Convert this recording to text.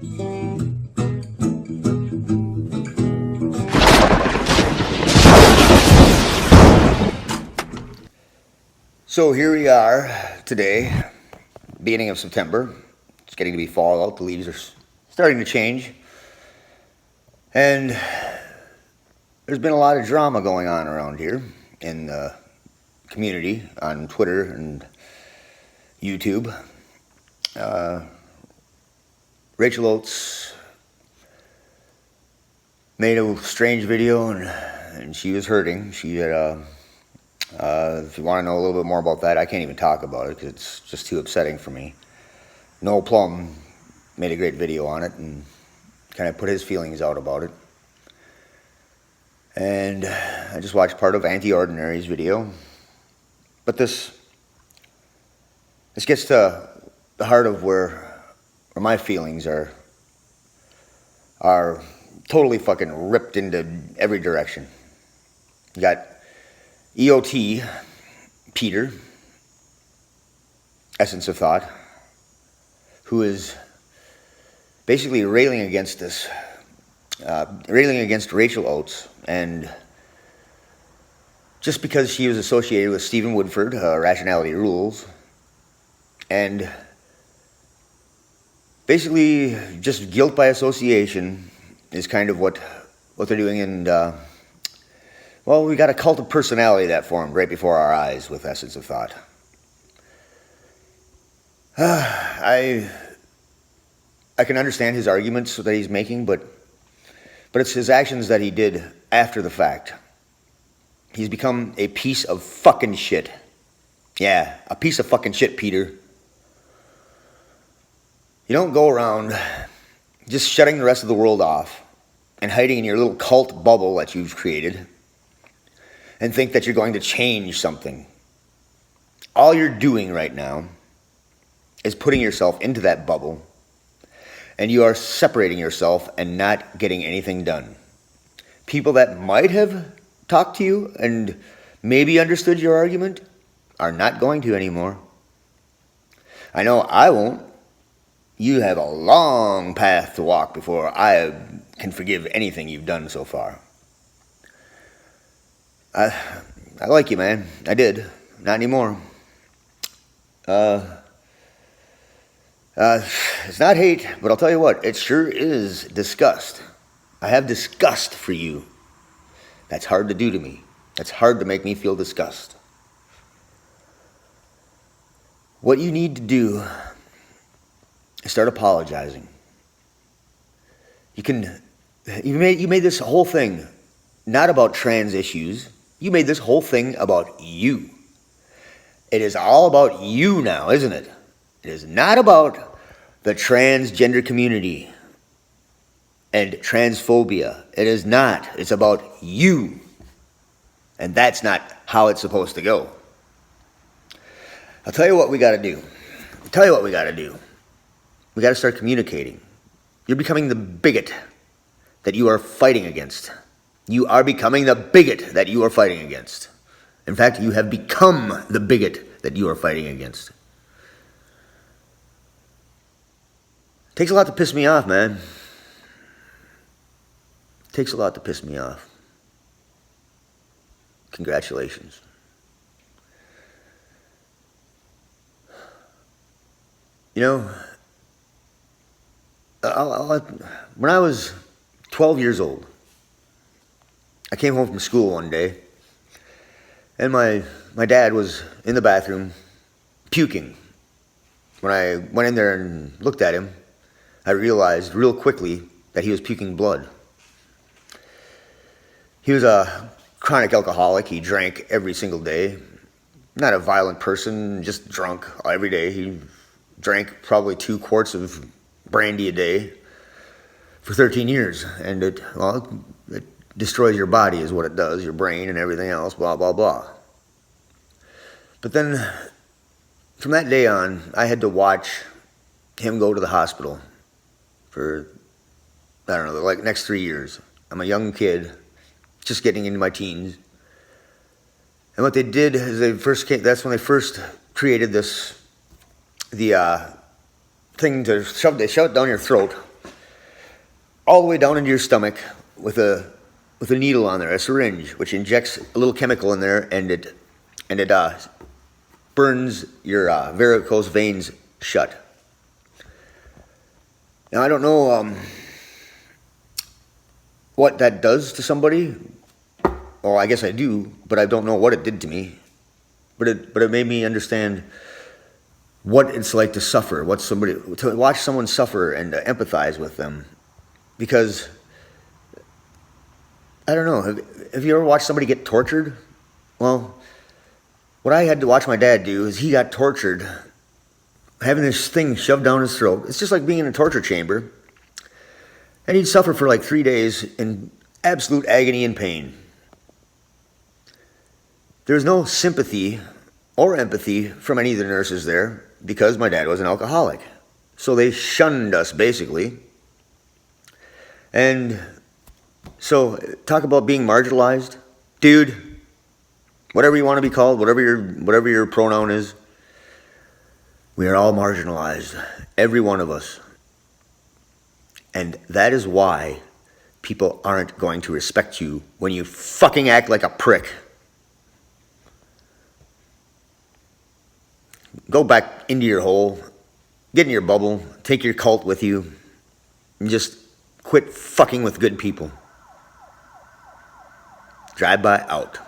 So here we are today, beginning of September. It's getting to be fall out. The leaves are starting to change. And there's been a lot of drama going on around here in the community on Twitter and YouTube. Rachel Oates made a strange video and she was hurting. She had if you want to know a little bit more about that, I can't even talk about it because it's just too upsetting for me. Noel Plum made a great video on it and kind of put his feelings out about it. And I just watched part of Anti-Ordinary's video. But this gets to the heart of where my feelings are totally fucking ripped into every direction. You got EoT, Peter, Essence of Thought, who is basically railing against this, railing against Rachel Oates, and just because she was associated with Stephen Woodford, Rationality Rules, and basically just guilt by association is kind of what they're doing, and well, we got a cult of personality that formed right before our eyes with Essence of Thought. I can understand his arguments that he's making, but it's his actions that he did after the fact. He's become a piece of fucking shit. Yeah, a piece of fucking shit, Peter. You don't go around just shutting the rest of the world off and hiding in your little cult bubble that you've created and think that you're going to change something. All you're doing right now is putting yourself into that bubble, and you are separating yourself and not getting anything done. People that might have talked to you and maybe understood your argument are not going to anymore. I know I won't. You have a long path to walk before I can forgive anything you've done so far. I like you, man. I did. Not anymore. It's not hate, but I'll tell you what, it sure is disgust. I have disgust for you. That's hard to do to me. That's hard to make me feel disgust. What you need to do is start apologizing. You made this whole thing not about trans issues. You made this whole thing about you. It is all about you now, isn't it? It is not about the transgender community and transphobia. It is not. It's about you. And that's not how it's supposed to go. I'll tell you what we got to do. We got to start communicating. You're becoming the bigot that you are fighting against. You are becoming the bigot that you are fighting against. In fact, you have become the bigot that you are fighting against. It takes a lot to piss me off, man. It takes a lot to piss me off. Congratulations. You know, when I was 12 years old, I came home from school one day, and my dad was in the bathroom puking. When I went in there and looked at him, I realized real quickly that he was puking blood. He was a chronic alcoholic. He drank every single day. Not a violent person, just drunk every day. He drank probably 2 quarts of brandy a day for 13 years. And it destroys your body is what it does, your brain and everything else, blah, blah, blah. But then from that day on, I had to watch him go to the hospital for, I don't know, like next 3 years. I'm a young kid, just getting into my teens. And what they did is that's when they first created the thing they shove it down your throat, all the way down into your stomach with a needle on there, a syringe, which injects a little chemical in there, and it burns your varicose veins shut. Now I don't know what that does to somebody. Well, I guess I do, but I don't know what it did to me. But it made me understand what it's like to suffer, to watch someone suffer and to empathize with them. Because, I don't know, have you ever watched somebody get tortured? Well, what I had to watch my dad do is he got tortured, having this thing shoved down his throat. It's just like being in a torture chamber. And he'd suffer for like 3 days in absolute agony and pain. There's no sympathy or empathy from any of the nurses there because my dad was an alcoholic. So they shunned us, basically. And so, talk about being marginalized. Dude, whatever you want to be called, whatever your pronoun is, we are all marginalized. Every one of us. And that is why people aren't going to respect you when you fucking act like a prick. Go back into your hole, get in your bubble, take your cult with you, and just quit fucking with good people. DriveBYE out.